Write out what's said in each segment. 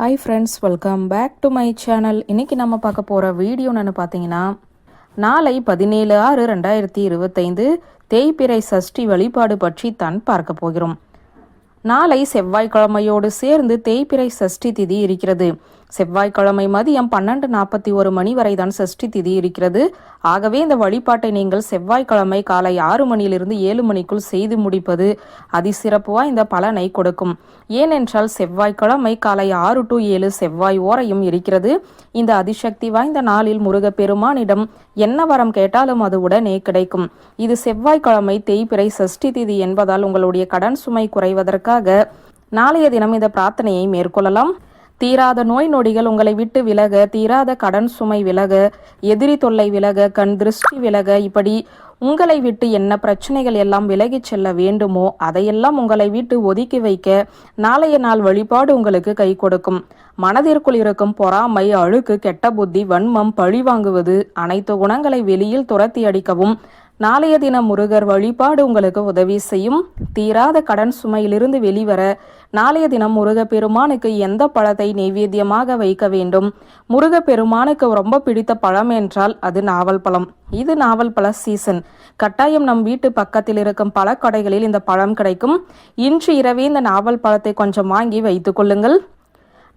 Hi friends, welcome back to my channel. இன்றைக்கி நம்ம பார்க்க போகிற வீடியோ என்னென்னு பார்த்தீங்கன்னா, நாளை 17/6/2025 தேய்பிறை சஷ்டி வழிபாடு பற்றி தான் பார்க்க போகிறோம். நாளை செவ்வாய்க்கிழமையோடு சேர்ந்து தேய்பிறை சஷ்டி திதி இருக்கிறது. செவ்வாய்க்கிழமை மதியம் 12:41 மணி வரை தான் சஷ்டி திதி இருக்கிறது. ஆகவே இந்த வழிபாட்டை நீங்கள் செவ்வாய்க்கிழமை காலை 6 மணியிலிருந்து 7 மணிக்குள் செய்து முடிப்பது அதிசிறப்பு வாய்ந்த பலனை கொடுக்கும். ஏனென்றால் செவ்வாய்க்கிழமை காலை 6 to 7 செவ்வாய் ஓரையும் இருக்கிறது. இந்த அதிசக்தி வாய்ந்த நாளில் முருகப்பெருமானிடம் என்ன வரம் கேட்டாலும் அது உடனே கிடைக்கும். இது செவ்வாய்க்கிழமை தேய்பிறை சஷ்டி திதி என்பதால் உங்களுடைய கடன் சுமை குறைவதற்காக நாளைய தினம் இந்த பிரார்த்தனையை மேற்கொள்ளலாம். தீராத நோய் நொடிகள் உங்களை விட்டு விலக, தீராத கடன் சுமை விலக, எதிரி தொல்லை விலக, கண் திருஷ்டி விலக, இப்படி உங்களை விட்டு என்ன பிரச்சனைகள் எல்லாம் விலகி செல்ல வேண்டுமோ அதையெல்லாம் உங்களை விட்டு ஒதுக்கி வைக்க நாளைய நாள் வழிபாடு உங்களுக்கு கை கொடுக்கும். மனதிற்குள் இருக்கும் பொறாமை, அழுக்கு, கெட்ட புத்தி, வன்மம், பழி வாங்குவது அனைத்து குணங்களை வெளியில் துரத்தி அடிக்கவும் நாளைய தினம் முருகர் வழிபாடு உங்களுக்கு உதவி செய்யும். தீராத கடன் சுமையிலிருந்து வெளிவர நாளைய தினம் முருகப்பெருமானுக்கு எந்த பழத்தை நெய்வேத்தியமாக வைக்க வேண்டும்? முருகப்பெருமானுக்கு ரொம்ப பிடித்த பழம் என்றால் அது நாவல் பழம். இது நாவல் பழ சீசன். கட்டாயம் நம் வீட்டு பக்கத்தில் இருக்கும் பழக்கடைகளில் இந்த பழம் கிடைக்கும். இன்று இரவே இந்த நாவல் பழத்தை கொஞ்சம் வாங்கி வைத்துக் கொள்ளுங்கள்.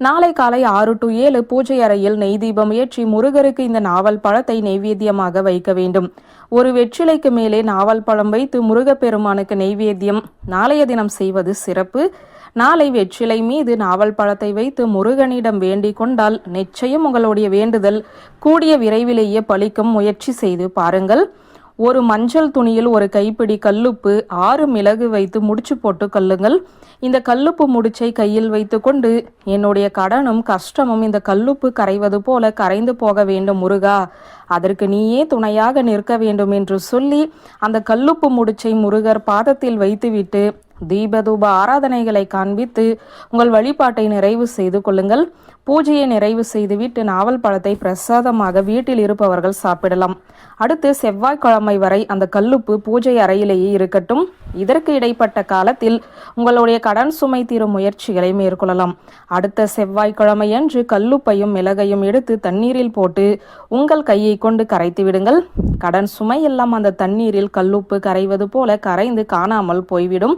நாளை காலை 6 to 7 பூஜை அறையில் நெய் தீபம் ஏற்றி முருகருக்கு இந்த நாவல் பழத்தை நெய்வேத்தியமாக வைக்க வேண்டும். ஒரு வெற்றிலைக்கு மேலே நாவல் பழம் வைத்து முருகப்பெருமானுக்கு நெய்வேத்தியம் நாளைய தினம் செய்வது சிறப்பு. நாளை வெற்றிலை மீது நாவல் பழத்தை வைத்து முருகனிடம் வேண்டிக் கொண்டால் நிச்சயம் உங்களுடைய வேண்டுதல் கூடிய விரைவிலேயே பலிக்கும். முயற்சி செய்து பாருங்கள். ஒரு மஞ்சள் துணியில் ஒரு கைப்பிடி கல்லுப்பு, 6 மிளகு வைத்து முடிச்சு போட்டு கொள்ளுங்கள். இந்த கல்லுப்பு முடிச்சை கையில் வைத்து கொண்டு, என்னுடைய கடனும் கஷ்டமும் இந்த கல்லுப்பு கரைவது போல கரைந்து போக வேண்டும் முருகா, அதற்கு நீயே துணையாக நிற்க வேண்டும் என்று சொல்லி அந்த கல்லுப்பு முடிச்சை முருகர் பாதத்தில் வைத்துவிட்டு தீபதூப ஆராதனைகளை காண்பித்து உங்கள் வழிபாட்டை நிறைவு செய்து கொள்ளுங்கள். பூஜையை நிறைவு செய்துவிட்டு நாவல் பழத்தை பிரசாதமாக வீட்டில் இருப்பவர்கள் சாப்பிடலாம். அடுத்து செவ்வாய்க்கிழமை வரை அந்த கல்லுப்பு பூஜை அறையிலேயே இருக்கட்டும். இதற்கு இடைப்பட்ட காலத்தில் உங்களுடைய கடன் சுமை தீரும் முயற்சிகளை மேற்கொள்ளலாம். அடுத்த செவ்வாய்க்கிழமையன்று கல்லுப்பையும் மிளகையும் எடுத்து தண்ணீரில் போட்டு உங்கள் கையை கொண்டு கரைத்து விடுங்கள். கடன் சுமை எல்லாம் அந்த தண்ணீரில் கல்லுப்பு கரைவது போல கரைந்து காணாமல் போய்விடும்.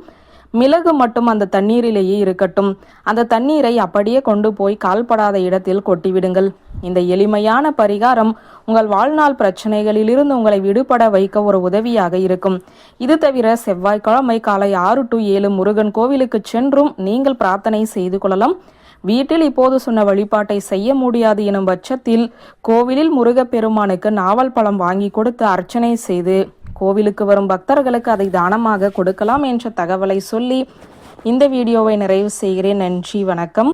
மிளகு மட்டும் அந்த தண்ணீரிலேயே இருக்கட்டும். அந்த தண்ணீரை அப்படியே கொண்டு போய் கால்படாத இடத்தில் கொட்டிவிடுங்கள். இந்த எளிமையான பரிகாரம் உங்கள் வாழ்நாள் பிரச்சனைகளிலிருந்து உங்களை விடுபட வைக்க ஒரு உதவியாக இருக்கும். இது தவிர செவ்வாய்க்கிழமை காலை 6 to 7 முருகன் கோவிலுக்கு சென்றும் நீங்கள் பிரார்த்தனை செய்து கொள்ளலாம். வீட்டில் இப்போது சொன்ன வழிபாட்டை செய்ய முடியாது எனும் பட்சத்தில் கோவிலில் முருகப்பெருமானுக்கு நாவல் பழம் வாங்கி கொடுத்து அர்ச்சனை செய்து கோவிலுக்கு வரும் பக்தர்களுக்கு அதை தானமாக கொடுக்கலாம் என்ற தகவலை சொல்லி இந்த வீடியோவை நிறைவு செய்கிறேன். நன்றி, வணக்கம்.